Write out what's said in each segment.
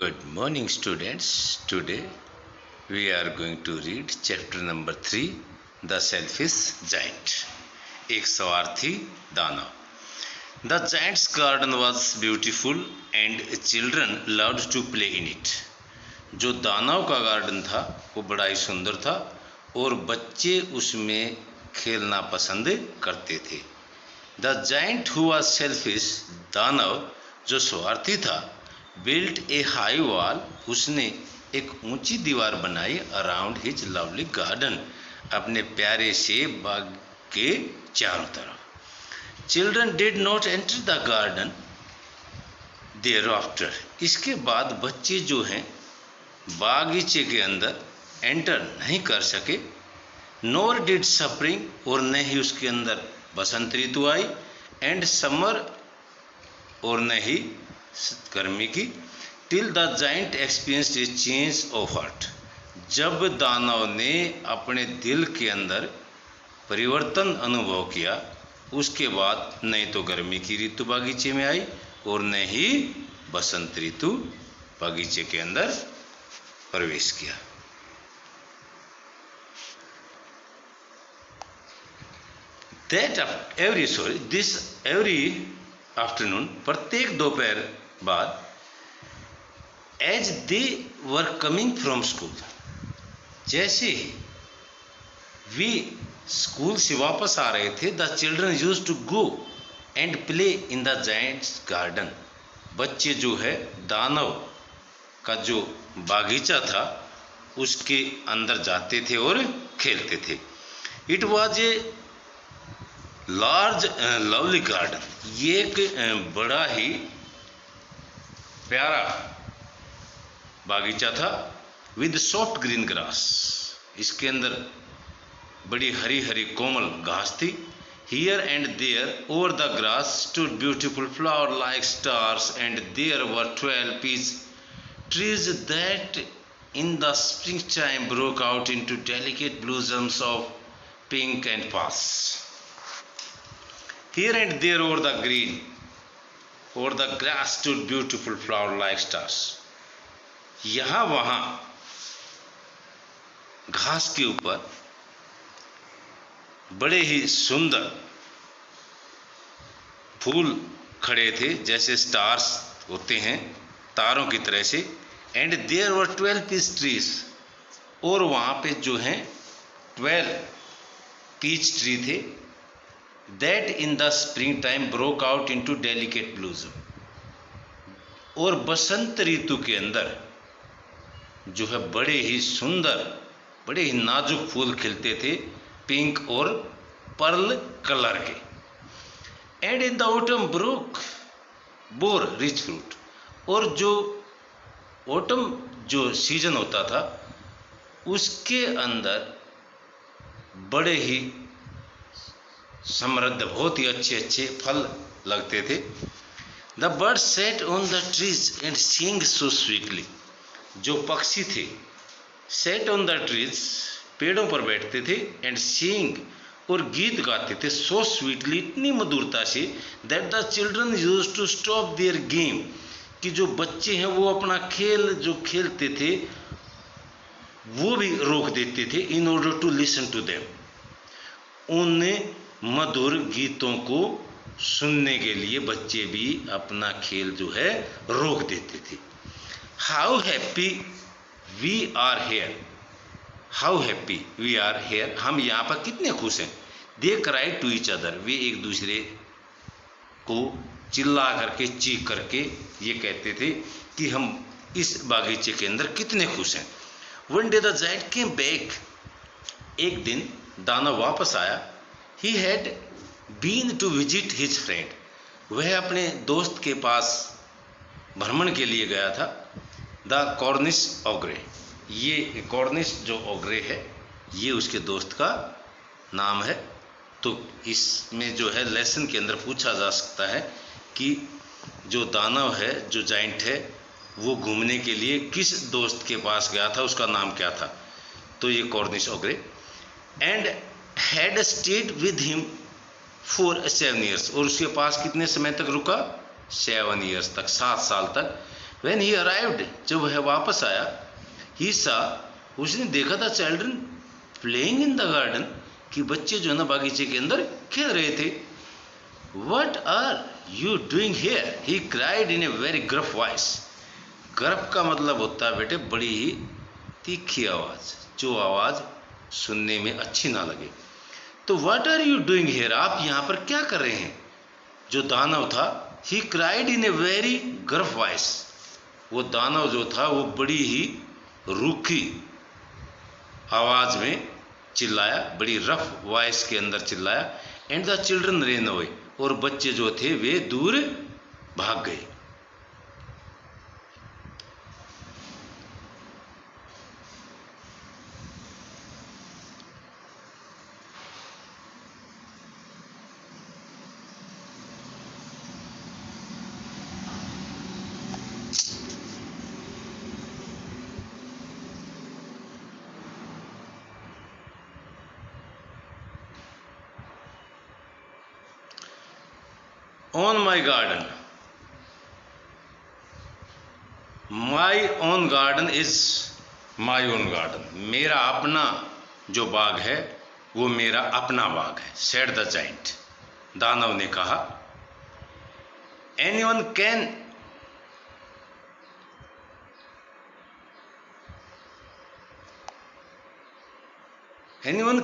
Good morning, students. Today we are going to read chapter number 3, The Selfish Giant. एक स्वार्थी दानव. The giant's garden was beautiful and children loved to play in it. जो दानव का garden था वो बड़ा ही सुंदर था और बच्चे उसमें खेलना पसंद करते थे. The giant who was selfish, दानव जो स्वार्थी था, बिल्ट ए हाई वॉल, उसने एक ऊंची दीवार बनाई अराउंड हिज लवली गार्डन, अपने प्यारे से बाग के चारों तरफ. Children did not enter the garden thereafter, इसके बाद बच्चे जो हैं बागीचे के अंदर एंटर नहीं कर सके. नोर डिड स्प्रिंग, और न ही उसके अंदर बसंत ऋतु आई, एंड समर, और न ही गर्मी की. Till the giant experienced A change of heart, जब दानव ने अपने दिल के अंदर परिवर्तन अनुभव किया, उसके बाद नहीं तो गर्मी की ऋतु बागीचे में आई और न ही बसंत ऋतु बागीचे के अंदर प्रवेश किया. एवरी आफ्टरनून, प्रत्येक दोपहर बाद, as they were coming from school, जैसे ही वे स्कूल से वापस आ रहे थे, the children use to go and play in the giant's garden, बच्चे जो है दानव का जो बागीचा था उसके अंदर जाते थे और खेलते थे. It was a large lovely garden, ये एक बड़ा ही प्यारा बागीचा था. विद सॉफ्ट ग्रीन ग्रास, इसके अंदर बड़ी हरी हरी कोमल घास थी. Here and there over the grass stood beautiful flower like stars, and there were 12 peach trees that in the springtime broke out into delicate blossoms of pink and pass. Here and there over the grass stood beautiful flower like stars. यहाँ वहाँ घास के ऊपर बड़े ही सुंदर फूल खड़े थे, जैसे स्टार्स होते हैं तारों की तरह से. And there were 12 peach trees, और वहाँ पे जो हैं 12 पीच ट्री थे. That in the spring time broke out into delicate blossom, और बसंत ऋतु के अंदर जो है बड़े ही सुंदर बड़े ही नाजुक फूल खिलते थे, पिंक और पर्ल कलर के. And in the autumn broke bore rich fruit, और जो ऑटम जो सीजन होता था उसके अंदर बड़े ही समृद्ध बहुत ही अच्छे अच्छे फल लगते थे. The bird set on the trees and Singh so sweetly, जो पक्षी थे सेट ऑन द ट्रीज, पेड़ों पर बैठते थे, एंड सिंग, और गीत गाते थे, सो स्वीटली, इतनी मधुरता से, that the children use to stop their game, कि जो बच्चे हैं वो अपना खेल जो खेलते थे वो भी रोक देते थे. In order to listen to them, उन मधुर गीतों को सुनने के लिए बच्चे भी अपना खेल जो है रोक देते थे. How happy we are here, how happy we are here, हम यहाँ पर कितने खुश हैं. They cry to each other, वे एक दूसरे को चिल्ला करके चीख करके ये कहते थे कि हम इस बागीचे के अंदर कितने खुश हैं. One day the giant came back, एक दिन दानव वापस आया. He had been to visit his friend, वह अपने दोस्त के पास भ्रमण के लिए गया था. द कॉर्निश ओग्रे, ये कॉर्निश जो ओग्रे है ये उसके दोस्त का नाम है. तो इसमें जो है लेसन के अंदर पूछा जा सकता है कि जो दानव है जो जाइंट है वो घूमने के लिए किस दोस्त के पास गया था, उसका नाम क्या था. तो ये Cornish ogre. And had stayed with him for 7 years, और उसके पास कितने समय तक रुका, 7 years तक, 7 साल तक. When he arrived, जब वह वापस आया, he saw, उसने देखा था children playing in the garden, कि बच्चे जो है ना बागीचे के अंदर खेल रहे थे. What are you doing here? He cried in a very gruff voice. gruff का मतलब होता है बेटे बड़ी ही तीखी आवाज, जो आवाज सुनने में अच्छी ना लगे. तो what are you doing here? आप यहाँ पर क्या कर रहे हैं? जो दानव था, he cried in a very gruff voice. वो दानव जो था वो बड़ी ही रूखी आवाज में चिल्लाया, बड़ी रफ वॉइस के अंदर चिल्लाया. And the children ran away, और बच्चे जो थे वे दूर भाग गए. On my garden. My own garden is my own garden. मेरा अपना जो बाग है वो मेरा अपना बाग है. Said the giant. दानव ने कहा. Anyone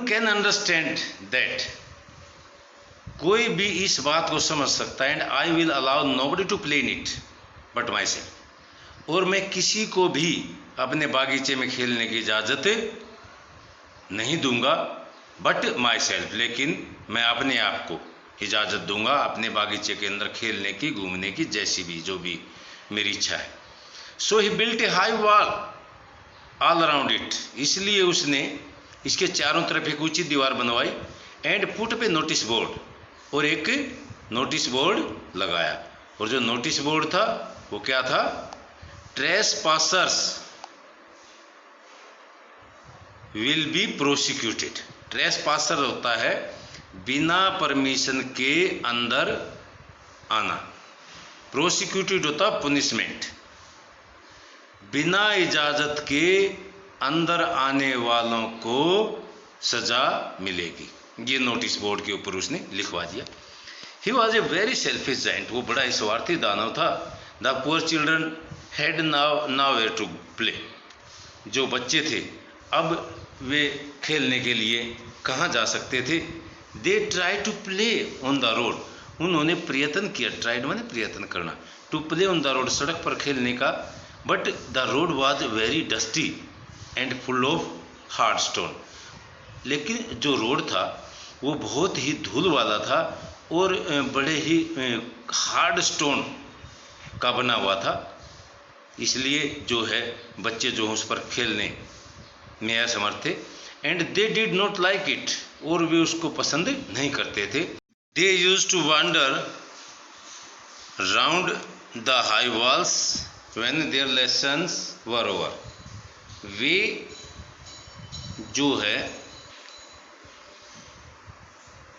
can understand that. कोई भी इस बात को समझ सकता है. And I will allow nobody to play in it but myself, और मैं किसी को भी अपने बागीचे में खेलने की इजाज़त नहीं दूंगा बट माई सेल्फ, लेकिन मैं अपने आप को इजाज़त दूंगा अपने बागीचे के अंदर खेलने की, घूमने की, जैसी भी जो भी मेरी इच्छा है. So he built a high wall all around it, इसलिए उसने इसके चारों तरफ एक ऊंची दीवार बनवाई. And put up notice board, और एक नोटिस बोर्ड लगाया. और जो नोटिस बोर्ड था वो क्या था? ट्रेसपासर्स विल बी प्रोसिक्यूटेड. ट्रेसपासर होता है बिना परमिशन के अंदर आना. प्रोसिक्यूटेड होता पनिशमेंट. बिना इजाजत के अंदर आने वालों को सजा मिलेगी. ये नोटिस बोर्ड के ऊपर उसने लिखवा दिया. He was a very selfish giant, वो बड़ा ही स्वार्थी दानव था. The poor children had nowhere to play. जो बच्चे थे अब वे खेलने के लिए कहाँ जा सकते थे? They try to play on the road, उन्होंने प्रयत्न किया. ट्राइड माने प्रयत्न करना. To play on the road, सड़क पर खेलने का. But the road was very dusty and full of hard stone. लेकिन जो रोड था वो बहुत ही धूल वाला था और बड़े ही हार्ड स्टोन का बना हुआ था. इसलिए जो है बच्चे जो उस पर खेलने में असमर्थ थे. And they did not like it, और वे उसको पसंद नहीं करते थे. They used to wander round the high walls when their lessons were over. वे जो है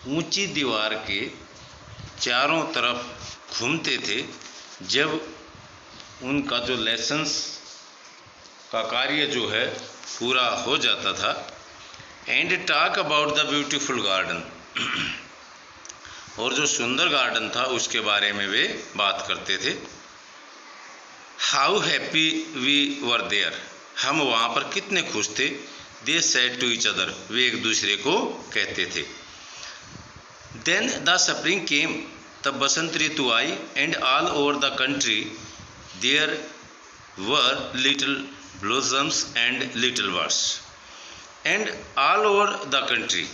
ऊंची दीवार के चारों तरफ घूमते थे जब उनका जो लेसन्स का कार्य जो है पूरा हो जाता था. And talk about the beautiful garden, और जो सुंदर गार्डन था उसके बारे में वे बात करते थे. How happy we were there, हम वहाँ पर कितने खुश थे. They said to each other, वे एक दूसरे को कहते थे. देन द स्प्रिंग केम, तब बसंत ऋतु आई. And all over the country there were little blossoms and little birds. And all over the country,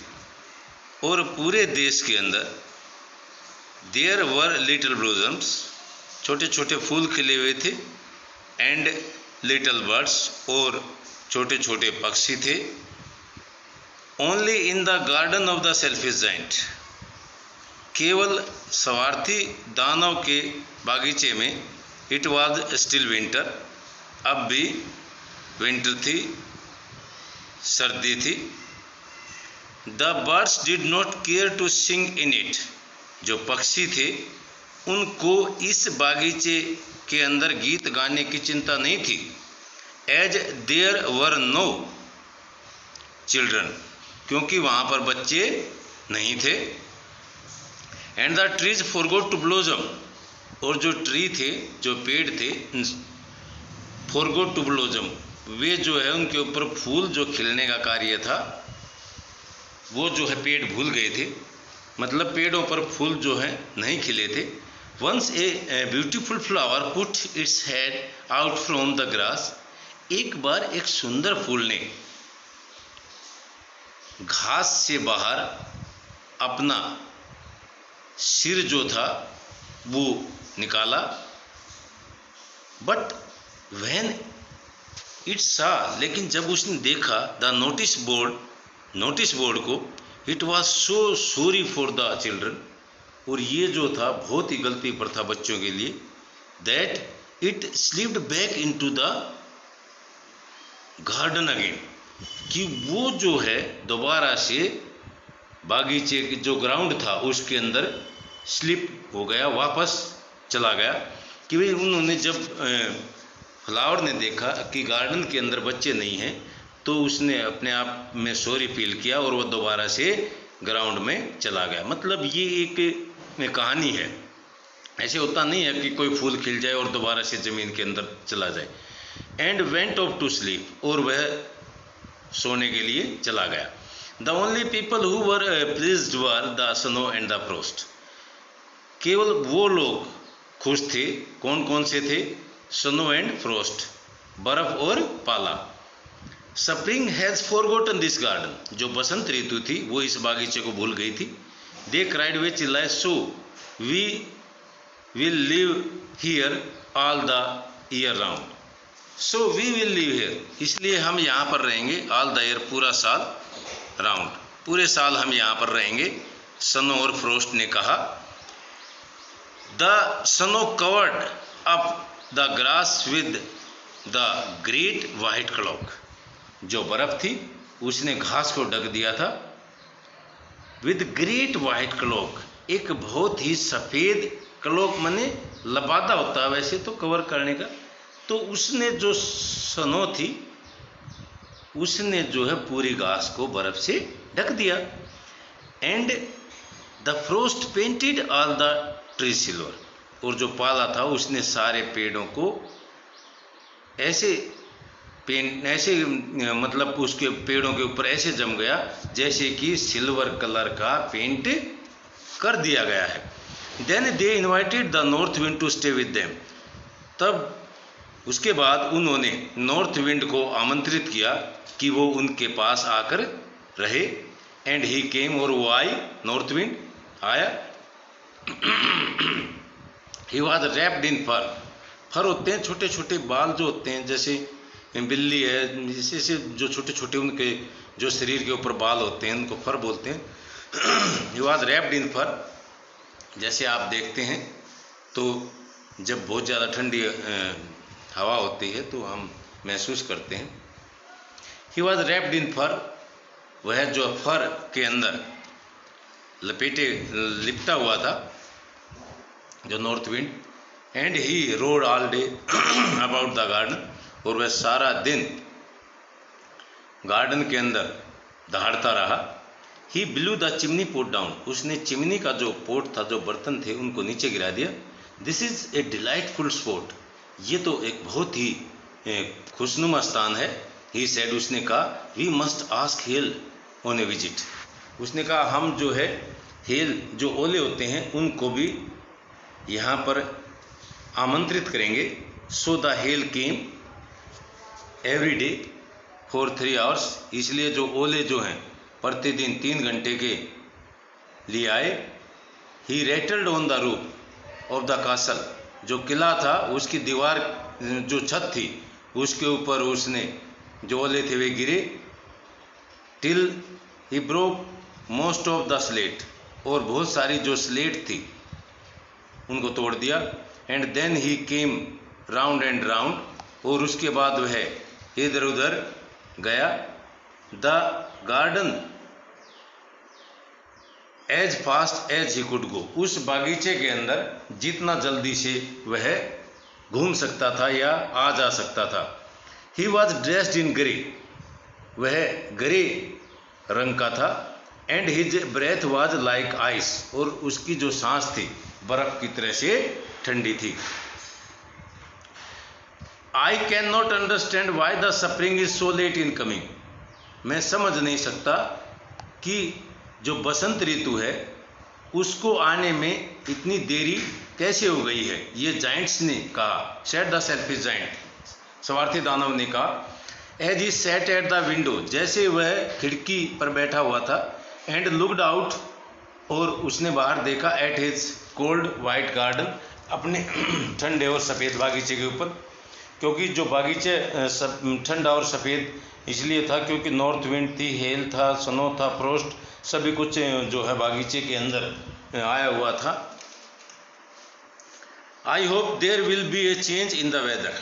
और पूरे देश के अंदर, देयर वर लिटिल ब्लॉसम्स, छोटे छोटे फूल खिले हुए थे. एंड लिटिल बर्ड्स, और छोटे छोटे पक्षी थे. Only in the garden of the selfish giant, केवल स्वार्थी दानव के बागीचे में. इट वॉज स्टिल विंटर, अब भी विंटर थी, सर्दी थी. The birds did not care to sing in it, जो पक्षी थे उनको इस बागीचे के अंदर गीत गाने की चिंता नहीं थी, as there were no children, क्योंकि वहाँ पर बच्चे नहीं थे। And the trees forgot to blossom, और जो ट्री थे, जो पेड़ थे, फॉरगॉट टू ब्लोजम, वे जो है उनके ऊपर फूल जो खिलने का कार्य था वो जो है पेड़ भूल गए थे, मतलब पेड़ों पर फूल जो है नहीं खिले थे। Once a beautiful flower put its head out from the grass, एक बार एक सुंदर फूल ने घास से बाहर अपना सिर जो था वो निकाला। बट व्हेन इट सा, लेकिन जब उसने देखा द नोटिस बोर्ड को, it was so sorry for the children, और ये जो था बहुत ही गलती पर था बच्चों के लिए, that it slipped back into the garden again, कि वो जो है दोबारा से बागीचे के जो ग्राउंड था उसके अंदर स्लिप हो गया, वापस चला गया। कि भाई उन्होंने जब फ्लावर ने देखा कि गार्डन के अंदर बच्चे नहीं हैं, तो उसने अपने आप में सॉरी फील किया और वो दोबारा से ग्राउंड में चला गया। मतलब ये एक कहानी है, ऐसे होता नहीं है कि कोई फूल खिल जाए और दोबारा से ज़मीन के अंदर चला जाए। And went off to sleep, और वह सोने के लिए चला गया। The only people who were pleased were the snow and the frost, केवल वो लोग खुश थे, कौन कौन से थे? स्नो एंड फ्रोस्ट, बर्फ और पाला। Spring has forgotten this garden, जो बसंत ऋतु थी वो इस बागीचे को भूल गई थी। दे क्राइड, वे चिल्लाए, so we will live here all the year round, so we will live here, इसलिए हम यहाँ पर रहेंगे, ऑल द ईयर, पूरा साल, राउंड, पूरे साल हम यहाँ पर रहेंगे, स्नो और फ्रोस्ट ने कहा। The snow covered up the grass with the great white clock, जो बर्फ थी उसने घास को ढक दिया था। विद ग्रेट वाइट क्लॉक, एक बहुत ही सफ़ेद, क्लॉक माने लबादा होता है वैसे तो कवर करने का, तो उसने जो स्नो थी उसने जो है पूरी घास को बर्फ से ढक दिया। And the frost painted all the tree silver, और जो पाला था उसने सारे पेड़ों को ऐसे मतलब उसके पेड़ों के ऊपर ऐसे जम गया जैसे कि सिल्वर कलर का पेंट कर दिया गया है। Then they invited the north wind to stay with them, तब उसके बाद उन्होंने नॉर्थ विंड को आमंत्रित किया कि वो उनके पास आकर रहे। एंड ही केम, और वो आई, नॉर्थ विंड आया। ही वॉज रैप्ड इन फर, फर होते हैं छोटे छोटे बाल जो होते हैं, जैसे बिल्ली है, जैसे जो छोटे छोटे उनके जो शरीर के ऊपर बाल होते हैं उनको फर बोलते हैं। ही वॉज रैप्ड इन फर, जैसे आप देखते हैं तो जब बहुत ज़्यादा ठंडी हवा होती है तो हम महसूस करते हैं। ही वॉज रैप्ड इन फर, वह जो फर के अंदर लिपटा हुआ था जो north wind. And he roared all day about the garden, और वह सारा दिन गार्डन के अंदर दहाड़ता रहा। He blew the chimney pot down, उसने चिमनी का जो पोट था, जो बर्तन थे, उनको नीचे गिरा दिया। This is a delightful spot, ये तो एक बहुत ही खुशनुमा स्थान है। ही सेड, उसने कहा, we must ask hail on a visit, उसने कहा हम जो है हेल, जो ओले होते हैं, उनको भी यहाँ पर आमंत्रित करेंगे। So the hell came every day for 3 hours, इसलिए जो ओले जो हैं प्रतिदिन 3 घंटे के लिए आए। He rattled on the roof of the castle, जो किला था उसकी दीवार, जो छत थी उसके ऊपर उसने जो ओले थे वे गिरे। Till he broke most of the slate, और बहुत सारी जो स्लेट थी उनको तोड़ दिया। And then he came round and round, और उसके बाद वह इधर उधर गया। The garden as fast as he could go, उस बागीचे के अंदर जितना जल्दी से वह घूम सकता था या आ जा सकता था। He was dressed in grey, वह ग्रे रंग का था। And his breath was like ice, और उसकी जो सांस थी बर्फ की तरह से ठंडी थी। I can not understand why the spring is so let in coming, मैं समझ नहीं सकता कि जो बसंत ऋतु है उसको आने में इतनी देरी कैसे हो गई है। ये जाइंट्स ने कहा, सेड द सेल्फिश जाइंट, स्वार्थी दानव ने कहा। As he sat at the window, जैसे वह खिड़की पर बैठा हुआ था। एंड लुकड आउट, और उसने बाहर देखा। At his cold white garden, अपने ठंडे और सफ़ेद बागीचे के ऊपर, क्योंकि जो बागीचे ठंडा और सफ़ेद इसलिए था क्योंकि नॉर्थ विंड थी, हेल था, स्नो था, फ्रोस्ट, सभी कुछ जो है बागीचे के अंदर आया हुआ था। I hope there will be a change in the weather,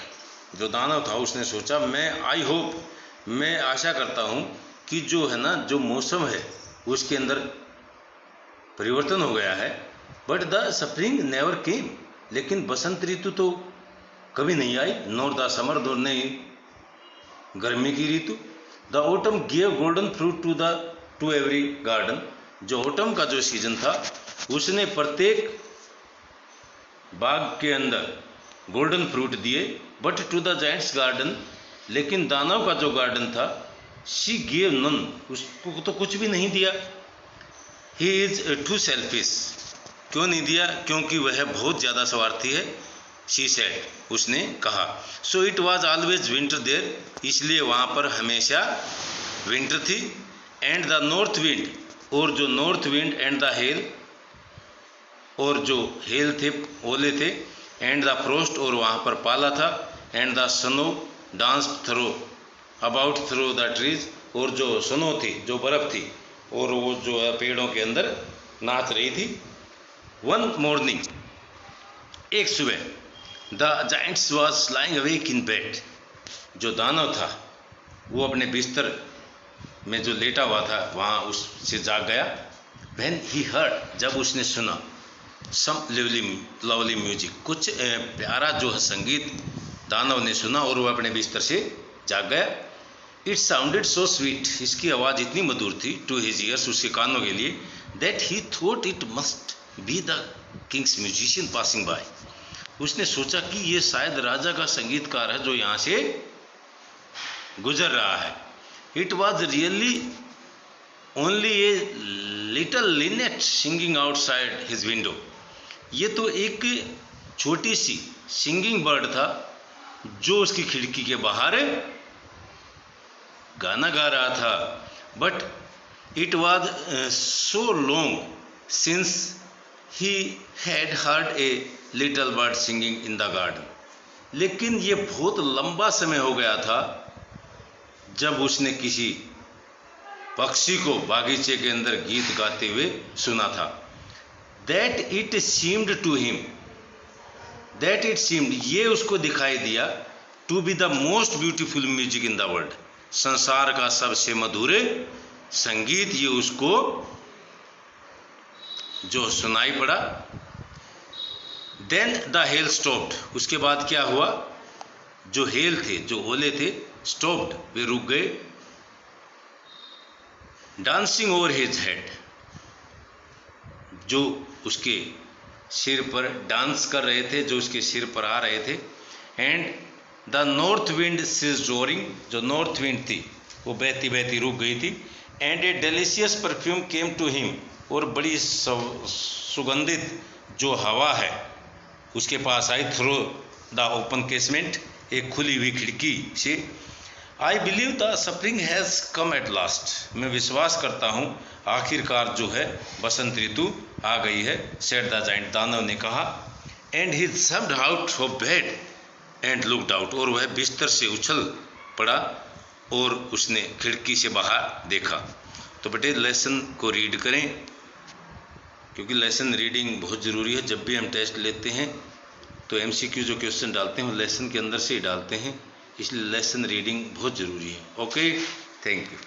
जो दानव था उसने सोचा, मैं आशा करता हूँ कि जो है ना, जो मौसम है उसके अंदर परिवर्तन हो गया है। But the spring never came, लेकिन बसंत ऋतु तो कभी नहीं आई। नॉर द समर, नॉर नहीं गर्मी की ऋतु। The autumn give golden fruit to every garden, जो ऑटम का जो सीजन था उसने प्रत्येक बाग के अंदर गोल्डन फ्रूट दिए। But to the giant's garden, लेकिन दानव का जो गार्डन था, शी गिव नन, उसको तो कुछ भी नहीं दिया। ही इज टू सेल्फिश, क्यों नहीं दिया? क्योंकि वह बहुत ज़्यादा स्वार्थी है। शी सेड, उसने कहा। So it was always winter there, इसलिए वहाँ पर हमेशा विंटर थी। एंड द नॉर्थ विंड, और जो north wind, and the hell, और जो हेल थे, ओले थे। एंड द फ्रोस्ट, और वहाँ पर पाला था। And the snow dance throw about through the trees, और जो स्नो थी, जो बर्फ़ थी, और वो जो है पेड़ों के अंदर नाच रही थी। वन मॉर्निंग, एक सुबह, the Giants was lying awake in bed, जो दानव था वो अपने बिस्तर में जो लेटा हुआ था वहाँ उससे जाग गया। व्हेन ही हर्ड, जब उसने सुना, सम लवली म्यूजिक, कुछ प्यारा जो है संगीत दानव ने सुना, और वह अपने बिस्तर से जाग गया। इट साउंडेड सो स्वीट, इसकी आवाज़ इतनी मधुर थी, टू हिज ईयर्स, उसके कानों के लिए, that he thought it must be the Kings musician passing by, उसने सोचा कि ये शायद राजा का संगीतकार है जो यहाँ से गुजर रहा है। It was really only a little Lynette singing outside his window, ये तो एक छोटी सी सिंगिंग बर्ड था जो उसकी खिड़की के बाहर गाना गा रहा था। But it was so long since he had heard a little bird singing in the garden, लेकिन ये बहुत लंबा समय हो गया था जब उसने किसी पक्षी को बागीचे के अंदर गीत गाते हुए सुना था। That it seemed to him, that it seemed, ये उसको दिखाई दिया, to be the most beautiful music in the world, संसार का सबसे मधुर संगीत ये उसको जो सुनाई पड़ा। देन द हेल स्टॉप्ड, उसके बाद क्या हुआ, जो हेल थे, जो ओले थे, स्टॉप्ड, वे रुक गए। डांसिंग ओवर हिज हेड, जो उसके सिर पर डांस कर रहे थे, जो उसके सिर पर आ रहे थे। And the north wind cease roaring, जो नॉर्थ विंड थी वो बहती बहती रुक गई थी। And a delicious perfume came to him, और बड़ी सुगंधित जो हवा है उसके पास आई, थ्रू द ओपन केसमेंट, एक खुली हुई खिड़की से। I believe the spring has come at last, मैं विश्वास करता हूँ आखिरकार जो है बसंत ऋतु आ गई है, सेड द जाइंट, दानव ने कहा। And he jumped out of bed and looked out, और वह बिस्तर से उछल पड़ा और उसने खिड़की से बाहर देखा। तो बेटे लेसन को रीड करें, क्योंकि लेसन रीडिंग बहुत ज़रूरी है। जब भी हम टेस्ट लेते हैं तो MCQ जो क्वेश्चन डालते हैं वो लेसन के अंदर से ही डालते हैं, इसलिए लेसन रीडिंग बहुत ज़रूरी है। Okay, thank you.